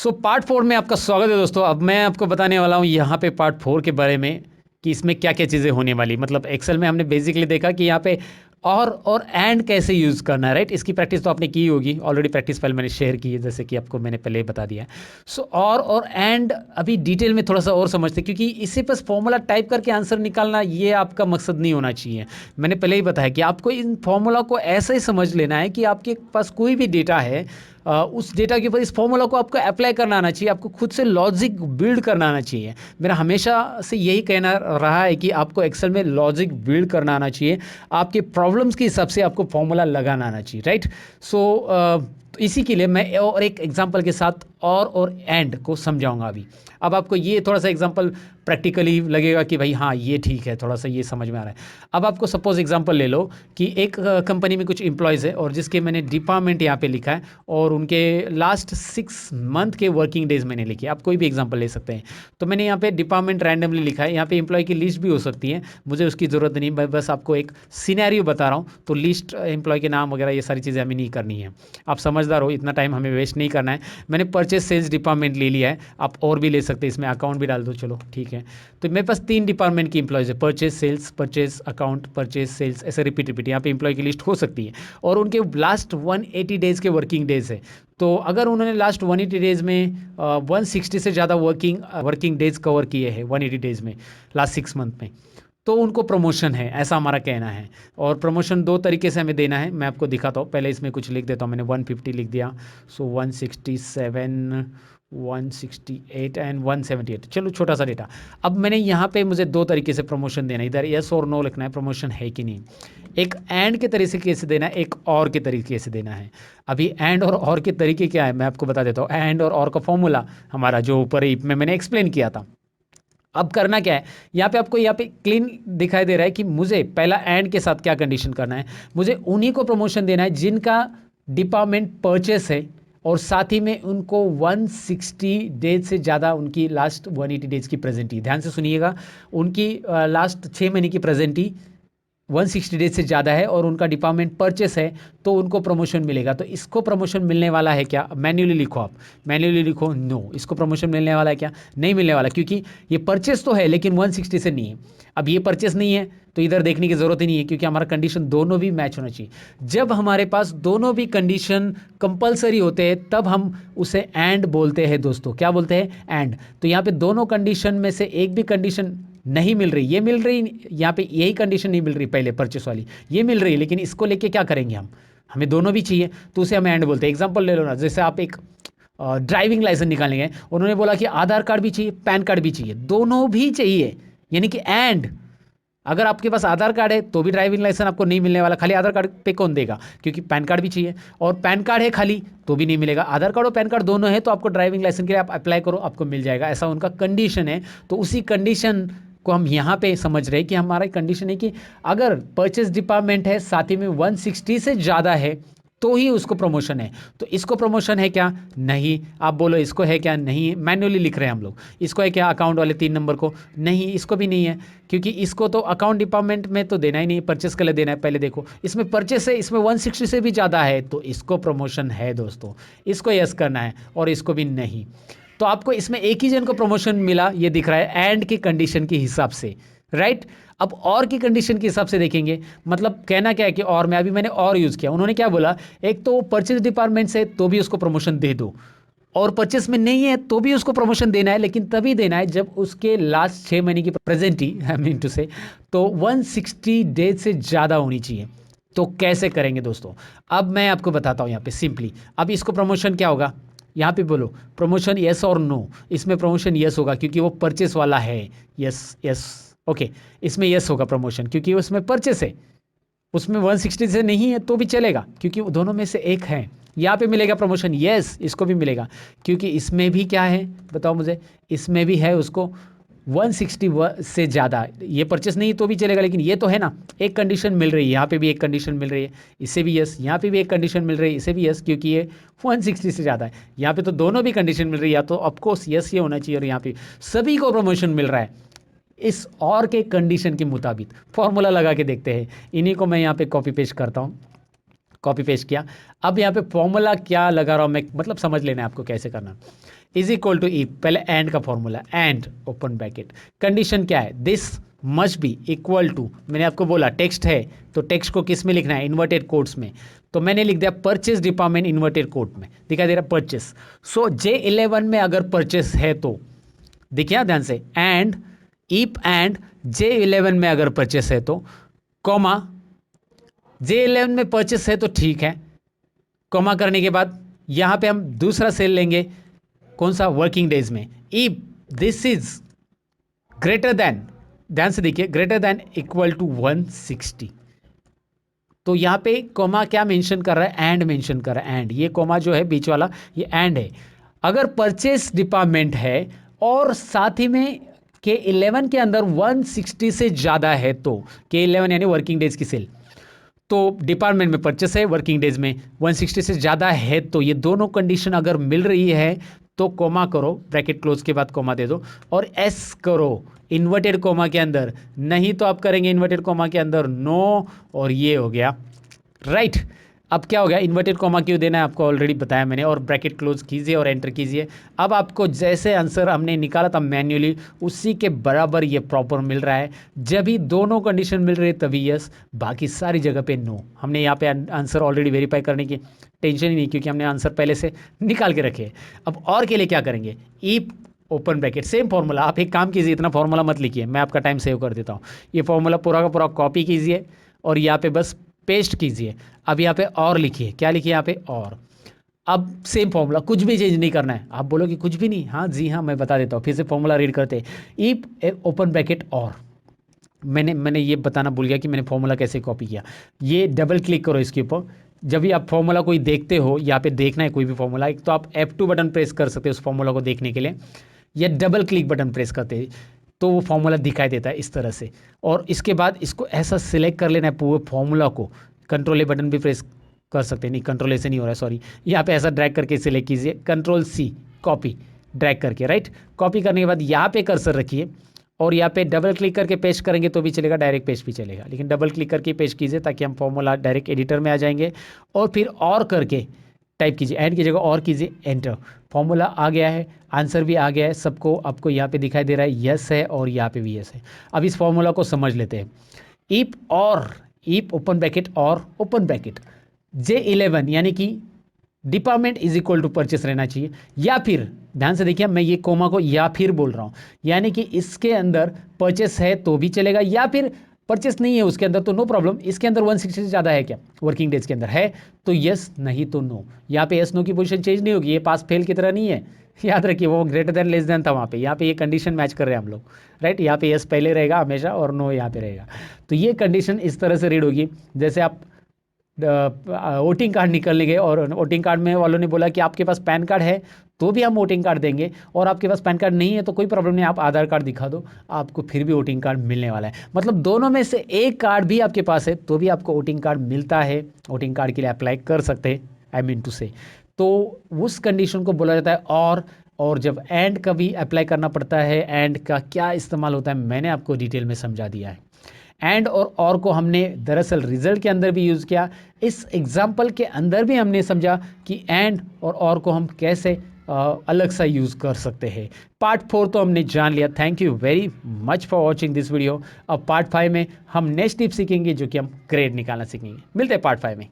So part 4 में आपका स्वागत है दोस्तों। अब मैं आपको बताने वाला हूँ यहाँ पे पार्ट 4 के बारे में कि इसमें क्या क्या चीज़ें होने वाली। मतलब एक्सेल में हमने बेसिकली देखा कि यहाँ पे और एंड कैसे यूज़ करना है, राइट। इसकी प्रैक्टिस तो आपने की होगी ऑलरेडी, प्रैक्टिस फाइल मैंने शेयर की है जैसे कि आपको मैंने पहले ही बता दिया है। सो और एंड अभी डिटेल में थोड़ा सा और समझते, क्योंकि इसी बस फॉर्मूला टाइप करके आंसर निकालना ये आपका मकसद नहीं होना चाहिए। मैंने पहले ही बताया कि आपको इन फॉर्मूला को ऐसा ही समझ लेना है कि आपके पास कोई भी डेटा है, उस डेटा के ऊपर इस फॉर्मूला को आपको अप्लाई करना आना चाहिए, आपको खुद से लॉजिक बिल्ड करना आना चाहिए। मेरा हमेशा से यही कहना रहा है कि आपको एक्सेल में लॉजिक बिल्ड करना आना चाहिए, आपके प्रॉब्लम्स के हिसाब से आपको फॉर्मूला लगाना आना चाहिए, राइट। तो इसी के लिए मैं और एक एग्जांपल के साथ और एंड को समझाऊंगा अभी। अब आपको ये थोड़ा सा एग्जांपल प्रैक्टिकली लगेगा कि भाई हाँ ये ठीक है, थोड़ा सा ये समझ में आ रहा है। अब आपको सपोज एग्जांपल ले लो कि एक कंपनी में कुछ एम्प्लॉयज़ है और जिसके मैंने डिपार्टमेंट यहाँ पे लिखा है और उनके लास्ट 6 मंथ के वर्किंग डेज मैंने लिखे। आप कोई भी एग्जांपल ले सकते हैं। तो मैंने यहाँ पे डिपार्टमेंट रैंडमली लिखा है। यहाँ पे एम्प्लॉय की लिस्ट भी हो सकती है, मुझे उसकी ज़रूरत नहीं, मैं बस आपको एक सिनेरियो बता रहा हूँ। तो लिस्ट एम्प्लॉय के नाम वगैरह ये सारी चीज़ें हमें नहीं करनी है। आप समझदार हो, इतना टाइम हमें वेस्ट नहीं करना है। मैंने परचेज सेल्स डिपार्टमेंट ले लिया है, आप और भी ले सकते हैं, इसमें अकाउंट भी डाल दो, चलो ठीक है। तो मेरे पास 3 डिपार्टमेंट की एम्प्लॉयज़ है, purchase sales, purchase account, purchase sales, ऐसे रिपीट यहाँ पे एम्प्लॉय की लिस्ट हो सकती है। और उनके लास्ट 180 डेज़ के वर्किंग डेज है। तो अगर उन्होंने लास्ट 180 डेज़ में 160 से ज़्यादा वर्किंग डेज कवर किए हैं 180 डेज़ में, लास्ट 6 मंथ में, तो उनको प्रमोशन है, ऐसा हमारा कहना है। और प्रमोशन 2 तरीके से हमें देना है, मैं आपको दिखाता हूँ। पहले इसमें कुछ लिख देता हूँ, मैंने 150 लिख दिया। सो 167, 168 एंड 178, चलो छोटा सा डेटा। अब मैंने यहाँ पे मुझे 2 तरीके से प्रमोशन देना है, इधर यस और नो लिखना है, प्रमोशन है कि नहीं। एक एंड के तरीके से देना है, एक और के तरीके से देना है। अभी एंड और के तरीके क्या है मैं आपको बता देता हूँ। एंड और का फॉर्मूला हमारा जो ऊपर ही में मैंने एक्सप्लेन किया था। अब करना क्या है, यहाँ पे आपको यहाँ पे क्लीन दिखाई दे रहा है कि मुझे पहला एंड के साथ क्या कंडीशन करना है। मुझे उन्हीं को प्रमोशन देना है जिनका डिपार्टमेंट परचेस है और साथ ही में उनको 160 डेज से ज़्यादा उनकी लास्ट 180 डेज की प्रेजेंटी, ध्यान से सुनिएगा, उनकी लास्ट 6 महीने की प्रेजेंटी 160 डेज से ज़्यादा है और उनका डिपार्टमेंट परचेस है, तो उनको प्रमोशन मिलेगा। तो इसको प्रमोशन मिलने वाला है क्या, मैन्युअली लिखो, आप मैन्युअली लिखो नो। इसको प्रमोशन मिलने वाला है क्या, नहीं मिलने वाला, क्योंकि ये परचेस तो है लेकिन 160 से नहीं है। अब ये परचेस नहीं है तो इधर देखने की ज़रूरत ही नहीं है, क्योंकि हमारा कंडीशन दोनों भी मैच होना चाहिए। जब हमारे पास दोनों भी कंडीशन कंपलसरी होते हैं तब हम उसे एंड बोलते हैं दोस्तों। क्या बोलते हैं, एंड। तो यहाँ पे दोनों कंडीशन में से एक भी कंडीशन नहीं मिल रही, ये मिल रही, यहाँ पे यही कंडीशन नहीं मिल रही, पहले परचेस वाली ये मिल रही, लेकिन इसको लेके क्या करेंगे हम, हमें दोनों भी चाहिए, तो उसे हम एंड बोलते हैं। एग्जांपल ले लो ना, जैसे आप एक ड्राइविंग लाइसेंस निकालेंगे, उन्होंने बोला कि आधार कार्ड भी चाहिए, पैन कार्ड भी चाहिए, दोनों भी चाहिए, यानी कि एंड। अगर आपके पास आधार कार्ड है तो भी ड्राइविंग लाइसेंस आपको नहीं मिलने वाला, खाली आधार कार्ड पे कौन देगा, क्योंकि पैन कार्ड भी चाहिए। और पैन कार्ड है खाली तो भी नहीं मिलेगा, आधार कार्ड और पैन कार्ड दोनों है तो आपको ड्राइविंग लाइसेंस के लिए आप अप्लाई करो, आपको मिल जाएगा, ऐसा उनका कंडीशन है। तो उसी कंडीशन को हम यहाँ पे समझ रहे हैं कि हमारा कंडीशन है कि अगर परचेज डिपार्टमेंट है साथ ही में 160 से ज़्यादा है तो ही उसको प्रमोशन है। तो इसको प्रमोशन है क्या, नहीं। आप बोलो इसको है क्या, नहीं। मैन्युअली लिख रहे हैं हम लोग। इसको है क्या, अकाउंट वाले 3 नंबर को, नहीं, इसको भी नहीं है, क्योंकि इसको तो अकाउंट डिपार्टमेंट में तो देना ही नहीं, परचेस के लिए देना है। पहले देखो इसमें परचेस है, इसमें 160 से भी ज़्यादा है तो इसको प्रमोशन है दोस्तों, इसको यस करना है, और इसको भी नहीं। तो आपको इसमें एक ही जन को प्रमोशन मिला, ये दिख रहा है एंड की कंडीशन के हिसाब से, राइट। अब और की कंडीशन के हिसाब से देखेंगे, मतलब कहना क्या है कि और में अभी मैंने और यूज़ किया, उन्होंने क्या बोला, एक तो परचेज डिपार्टमेंट से तो भी उसको प्रमोशन दे दो, और परचेस में नहीं है तो भी उसको प्रमोशन देना है, लेकिन तभी देना है जब उसके लास्ट 6 महीने की प्रेजेंटी, आई मीन टू से, तो 160 डेज से ज़्यादा होनी चाहिए। तो कैसे करेंगे दोस्तों, अब मैं आपको बताता हूँ यहाँ पे सिंपली। अब इसको प्रमोशन क्या होगा, यहाँ पे बोलो प्रमोशन यस और नो। इसमें प्रमोशन यस होगा क्योंकि वो परचेस वाला है, यस यस, ओके। इसमें यस होगा प्रमोशन क्योंकि उसमें परचेस है, उसमें 160 से नहीं है तो भी चलेगा क्योंकि वो दोनों में से एक है। यहाँ पे मिलेगा प्रमोशन यस, इसको भी मिलेगा क्योंकि इसमें भी क्या है बताओ मुझे, इसमें भी है उसको 160 से ज़्यादा, ये परचेस नहीं तो भी चलेगा, लेकिन ये तो है ना, एक कंडीशन मिल रही है, यहाँ पे भी एक कंडीशन मिल रही है, इससे भी यस, यहाँ पे भी एक कंडीशन मिल रही है, इसे भी यस, क्योंकि ये 160 से ज़्यादा है। यहाँ पे तो दोनों भी कंडीशन मिल रही है, या तो ऑफकोर्स यस ये होना चाहिए, और यहाँ पे सभी को प्रमोशन मिल रहा है इस और के कंडीशन के मुताबिक। फॉर्मूला लगा के देखते हैं, इन्हीं को मैं यहाँ पे कॉपी पेस्ट करता हूँ। कॉपी पेस्ट किया। अब यहाँ पे फॉर्मूला क्या लगा रहा हूँ मैं, मतलब समझ लेना है आपको कैसे करना। इज इक्वल टू इफ, पहले एंड का formula, and open bracket, condition क्या है, this must be equal to, मैंने आपको बोला टेक्स्ट है तो टेक्स्ट को किस में लिखना है, इन्वर्टेड कोट्स में, तो मैंने लिख दिया परचेस डिपार्टमेंट इन्वर्टेड कोट में, दिखाई दे रहा परचेस। सो J11 में अगर परचेस है तो देखिए ध्यान से, एंड J11 में अगर परचेस है तो कॉमा, J11 में परचेस है तो ठीक है, कॉमा करने के बाद यहां पे हम दूसरा सेल लेंगे, कौन सा, वर्किंग डेज में, if this is greater than, ध्यान से देखिए, ग्रेटर देन इक्वल टू 160, तो यहां पे कॉमा क्या मेंशन कर रहा है, एंड मेंशन कर रहा है, एंड, ये कॉमा जो है बीच वाला ये एंड है। अगर परचेस डिपार्टमेंट है और साथ ही में K11 के अंदर 160 से ज़्यादा है तो, K11 यानी वर्किंग डेज की सेल, तो डिपार्टमेंट में परचेस है, वर्किंग डेज में 160 से ज़्यादा है तो, ये दोनों कंडीशन अगर मिल रही है तो कॉमा करो, ब्रैकेट क्लोज के बाद कॉमा दे दो और एस करो इन्वर्टेड कॉमा के अंदर, नहीं तो आप करेंगे इन्वर्टेड कॉमा के अंदर नो, और ये हो गया राइट। अब क्या हो गया, इन्वर्टेड कॉमा क्यों देना है आपको ऑलरेडी बताया मैंने, और ब्रैकेट क्लोज कीजिए और एंटर कीजिए। अब आपको जैसे आंसर हमने निकाला था मैन्युअली उसी के बराबर ये प्रॉपर मिल रहा है। जब भी दोनों कंडीशन मिल रही है तभी यस, बाकी सारी जगह पे नो। हमने यहाँ पे आंसर ऑलरेडी वेरीफाई करने की टेंशन ही नहीं, क्योंकि हमने आंसर पहले से निकाल के रखे। अब और के लिए क्या करेंगे, if open bracket, same formula, आप एक काम कीजिए, इतना फॉर्मूला मत लिखिए, मैं आपका टाइम सेव कर देता हूँ। ये फॉर्मूला पूरा का पूरा कॉपी कीजिए और यहाँ पे बस पेस्ट कीजिए। अब यहाँ पे और लिखिए, क्या लिखिए यहाँ पे, और अब सेम फॉर्मूला, कुछ भी चेंज नहीं करना है। आप बोलोगे कुछ भी नहीं, हाँ जी हाँ, मैं बता देता हूँ, फिर से फॉर्मूला रीड करते हैं। इफ ओपन ब्रैकेट और, मैंने ये बताना भूल गया कि मैंने फॉर्मूला कैसे कॉपी किया। ये डबल क्लिक करो इसके ऊपर, जब भी आप फॉर्मूला कोई देखते हो, यहाँ पे देखना है कोई भी फॉर्मूला, एक तो आप F2 बटन प्रेस कर सकते हो उस फॉर्मूला को देखने के लिए, या डबल क्लिक बटन प्रेस करते हैं तो वो फॉर्मूला दिखाई देता है इस तरह से। और इसके बाद इसको ऐसा सिलेक्ट कर लेना है पूरे फॉर्मूला को, कंट्रोल ए बटन भी प्रेस कर सकते हैं, नहीं कंट्रोल ए से नहीं हो रहा है सॉरी, यहाँ पे ऐसा ड्रैग करके सिलेक्ट कीजिए, कंट्रोल C कॉपी, ड्रैग करके राइट, कॉपी करने के बाद यहाँ पे कर्सर रखिए और यहाँ पे डबल क्लिक करके पेस्ट करेंगे तो भी चलेगा, डायरेक्ट पेस्ट भी चलेगा, लेकिन डबल क्लिक करके पेस्ट कीजिए ताकि हम फॉर्मूला डायरेक्ट एडिटर में आ जाएंगे। और फिर और करके टाइप कीजिए, एंड की जगह और कीजिए, एंटर, फॉर्मूला आ गया है, आंसर भी आ गया है, सबको आपको यहाँ पे दिखाई दे रहा है यस है और यहाँ पे भी यस है। अब इस फॉर्मूला को समझ लेते हैं, इफ ओपन ब्रैकेट और ओपन ब्रैकेट J11 यानी कि department is equal to purchase रहना चाहिए, या फिर ध्यान से देखिए मैं ये कोमा को या फिर बोल रहा हूँ, यानी कि इसके अंदर परचेस है तो भी चलेगा, या फिर परचेस नहीं है उसके अंदर तो नो प्रॉब्लम, इसके अंदर 160 से ज़्यादा है क्या, वर्किंग डेज के अंदर है तो यस, नहीं तो नो। यहाँ पे यस नो की पोजीशन चेंज नहीं होगी, ये पास फेल की तरह नहीं है, याद रखिए वो ग्रेटर देन लेस देन था वहाँ पे, यहाँ पे ये कंडीशन मैच कर रहे हैं हम लोग राइट, यहाँ पे यस पहले रहेगा हमेशा और नो यहाँ पे रहेगा। तो ये कंडीशन इस तरह से रीड होगी, जैसे आप वोटिंग कार्ड निकलने गए और वोटिंग कार्ड में वालों ने बोला कि आपके पास पैन कार्ड है तो भी हम वोटिंग कार्ड देंगे, और आपके पास पैन कार्ड नहीं है तो कोई प्रॉब्लम नहीं, आप आधार कार्ड दिखा दो, आपको फिर भी वोटिंग कार्ड मिलने वाला है। मतलब दोनों में से एक कार्ड भी आपके पास है तो भी आपको वोटिंग कार्ड मिलता है, वोटिंग कार्ड के लिए अप्लाई कर सकते हैं, आई मीन टू से। तो उस कंडीशन को बोला जाता है और जब एंड का भी अप्लाई करना पड़ता है, एंड का क्या इस्तेमाल होता है मैंने आपको डिटेल में समझा दिया है। एंड और को हमने दरअसल रिजल्ट के अंदर भी यूज़ किया, इस एग्जाम्पल के अंदर भी हमने समझा कि एंड और को हम कैसे अलग सा यूज़ कर सकते हैं। पार्ट 4 तो हमने जान लिया, thank you very much for watching this video. अब पार्ट 5 में हम नेक्स्ट टिप सीखेंगे जो कि हम ग्रेड निकालना सीखेंगे। मिलते हैं पार्ट 5 में।